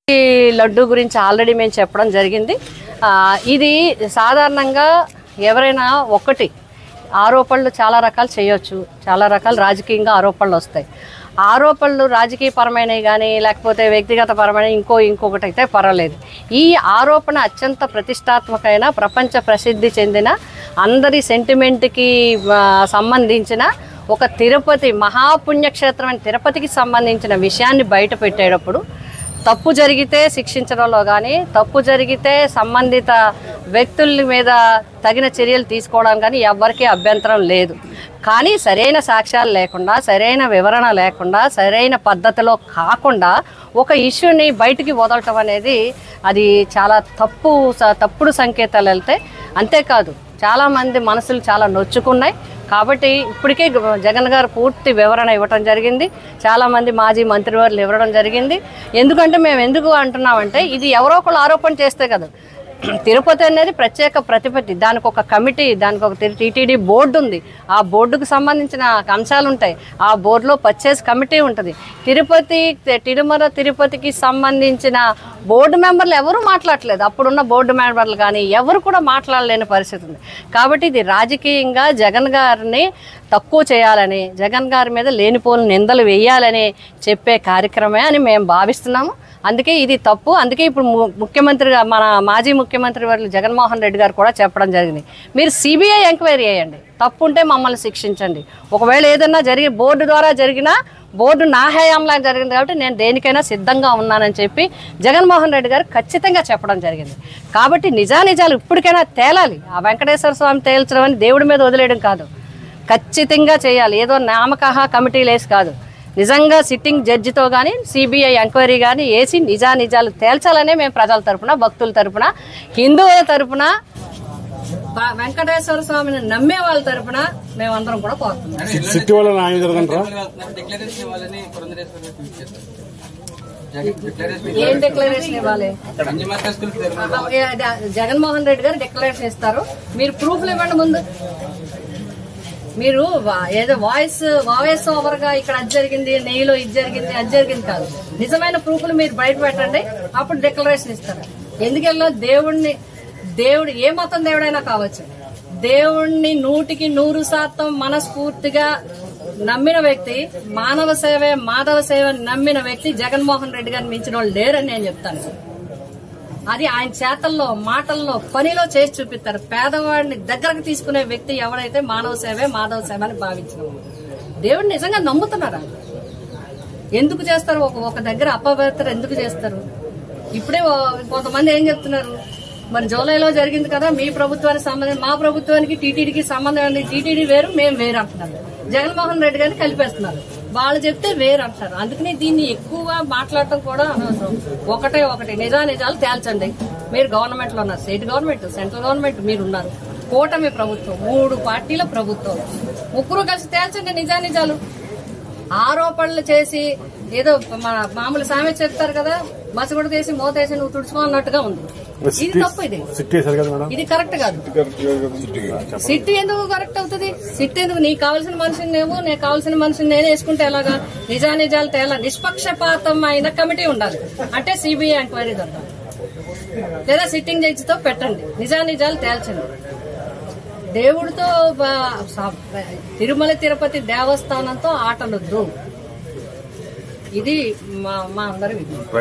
లడ్డు గురించి ఆల్రెడీ మేము చెప్పడం జరిగింది. ఇది సాధారణంగా ఎవరైనా ఒకటి ఆరోపణలు చాలా రకాలు చేయొచ్చు, చాలా రకాల రాజకీయంగా ఆరోపణలు వస్తాయి. ఆరోపణలు రాజకీయపరమైనవి కానీ లేకపోతే వ్యక్తిగత పరమైన ఇంకొకటి అయితే పర్వాలేదు. ఈ ఆరోపణ అత్యంత ప్రతిష్టాత్మకమైన ప్రపంచ ప్రసిద్ధి చెందిన అందరి సెంటిమెంట్కి సంబంధించిన ఒక తిరుపతి మహాపుణ్యక్షేత్రమైన తిరుపతికి సంబంధించిన విషయాన్ని బయట పెట్టేటప్పుడు తప్పు జరిగితే శిక్షించడంలో కానీ తప్పు జరిగితే సంబంధిత వ్యక్తుల మీద తగిన చర్యలు తీసుకోవడం కానీ ఎవరికీ అభ్యంతరం లేదు. కానీ సరైన సాక్ష్యాలు లేకుండా సరైన వివరణ లేకుండా సరైన పద్ధతిలో కాకుండా ఒక ఇష్యూని బయటికి వదలటం అనేది అది చాలా తప్పుడు సంకేతాలు వెళ్తాయి. అంతేకాదు చాలామంది మనసులు చాలా నొచ్చుకున్నాయి. కాబట్టి ఇప్పటికే జగన్ గారు పూర్తి వివరణ ఇవ్వటం జరిగింది. చాలామంది మాజీ మంత్రివర్యులు ఇవ్వడం జరిగింది. ఎందుకంటే మేము ఎందుకు అంటున్నామంటే ఇది ఎవరో ఒకళ్ళు ఆరోపణ చేస్తే కదా. తిరుపతి అనేది ప్రత్యేక ప్రతిపత్తి, దానికి ఒక కమిటీ, దానికి ఒక టీటీడీ బోర్డు ఉంది. ఆ బోర్డుకు సంబంధించిన అంశాలు ఉంటాయి. ఆ బోర్డులో పర్చేస్ కమిటీ ఉంటుంది. తిరుపతికి సంబంధించిన బోర్డు మెంబర్లు ఎవరు మాట్లాడలేదు. అప్పుడున్న బోర్డు మెంబర్లు కానీ ఎవరు కూడా మాట్లాడలేని పరిస్థితి ఉంది. కాబట్టి ఇది రాజకీయంగా జగన్ గారిని తక్కువ చేయాలని, జగన్ గారి మీద లేనిపోని నిందలు వేయాలని చెప్పే కార్యక్రమే అని మేము భావిస్తున్నాము. అందుకే ఇది తప్పు. అందుకే ఇప్పుడు ముఖ్యమంత్రిగా మన మాజీ ముఖ్యమంత్రి వారు జగన్మోహన్ రెడ్డి గారు కూడా చెప్పడం జరిగింది, మీరు సిబిఐ ఎంక్వైరీ చేయండి, తప్పు ఉంటే మమ్మల్ని శిక్షించండి. ఒకవేళ ఏదన్నా బోర్డు ద్వారా జరిగినా బోర్డు నా హయాంలో జరిగింది కాబట్టి నేను దేనికైనా సిద్ధంగా ఉన్నానని చెప్పి జగన్మోహన్ రెడ్డి గారు ఖచ్చితంగా చెప్పడం జరిగింది. కాబట్టి నిజానిజాలు ఇప్పటికైనా తేలాలి. ఆ వెంకటేశ్వర స్వామి తేల్చడం అని దేవుడి మీద వదిలేయడం కాదు, ఖచ్చితంగా చేయాలి. ఏదో నామకహా కమిటీలు వేసి కాదు, నిజంగా సిట్టింగ్ జడ్జితో కానీ సిబిఐ ఎంక్వైరీ కానీ వేసి నిజాలు తేల్చాలనే మేము ప్రజల తరపున, భక్తుల తరపున, హిందువుల తరపున, వెంకటేశ్వర స్వామిని నమ్మే వాళ్ళ తరపున మేమందరం కూడా కోరుతున్నాం. ఏం డిక్లరేషన్ ఇవ్వాలి? జగన్మోహన్ రెడ్డి గారు డిక్లరేషన్ ఇస్తారు, మీరు ప్రూఫ్లు ఇవ్వండి. ముందు మీరు ఏదో వాయిస్ ఓవర్ గా ఇక్కడ అది జరిగింది, నెయ్యిలో ఇది జరిగింది, అది జరిగింది కాదు. నిజమైన ప్రూఫ్లు మీరు బయట పెట్టండి, అప్పుడు డిక్లరేషన్ ఇస్తారు. ఎందుకెళ్ళా దేవుడు ఏ మొత్తం దేవుడైనా కావచ్చు, దేవుణ్ణి 100% మనస్ఫూర్తిగా నమ్మిన వ్యక్తి, మానవ సేవే మాధవ సేవ నమ్మిన వ్యక్తి జగన్మోహన్ రెడ్డి గారిని మించిన వాళ్ళు లేరని నేను చెప్తాను. అది ఆయన చేతల్లో, మాటల్లో, పనిలో చేసి చూపిస్తారు. పేదవాడిని దగ్గరకు తీసుకునే వ్యక్తి ఎవరైతే మానవ సేవే మాధవ సేవ అని భావించిన దేవుడిని నిజంగా నమ్ముతున్నారా? ఎందుకు చేస్తారు? ఒక దగ్గర అపవిత్ర ఎందుకు చేస్తారు? ఇప్పుడే కొంతమంది ఏం చెప్తున్నారు, మరి జూలైలో జరిగింది కదా, మీ ప్రభుత్వానికి సంబంధించి మా ప్రభుత్వానికి టీటీడీకి సంబంధం ఉంది, టీటీడీ వేరు మేము వేరు అంటున్నారు. జగన్మోహన్ రెడ్డి గారిని కలిపేస్తున్నారు. వాళ్ళు చెప్తే వేరు అంటారు. అందుకని దీన్ని ఎక్కువ మాట్లాడటం కూడా అనవసరం. ఒకటి నిజాలు తేల్చండి. మీరు గవర్నమెంట్ లో ఉన్నారు, స్టేట్ గవర్నమెంట్, సెంట్రల్ గవర్నమెంట్, మీరున్నారు, కూటమి ప్రభుత్వం, 3 పార్టీల ప్రభుత్వం, ముగ్గురు కలిసి తేల్చండి నిజాలు. ఆరోపణలు చేసి ఏదో మామూలు సామెత చెప్తారు కదా, మసగుడు చేసి మోతేసి నువ్వు తుడుచుకో అన్నట్టుగా ఉంది. ఇది తప్పు. ఇది కరెక్ట్ కాదు. సిట్ ఎందుకు కరెక్ట్ అవుతుంది? సిట్ ఎందుకు? నీకు కావాల్సిన మనిషినేమో నేను కావాల్సిన మనిషిని నేనే వేసుకుంటే ఎలాగా? నిజాలు తేలా నిష్పక్షపాతమైన కమిటీ ఉండాలి. అంటే సిబిఐ ఎంక్వైరీ జరగాలి, లేదా సిట్టింగ్ జడ్జితో పెట్టండి, నిజాలు తేల్చండి. దేవుడితో తిరుపతి దేవస్థానంతో ఆటలొద్దు. ఇది మా అందరి విజ్ఞప్తి.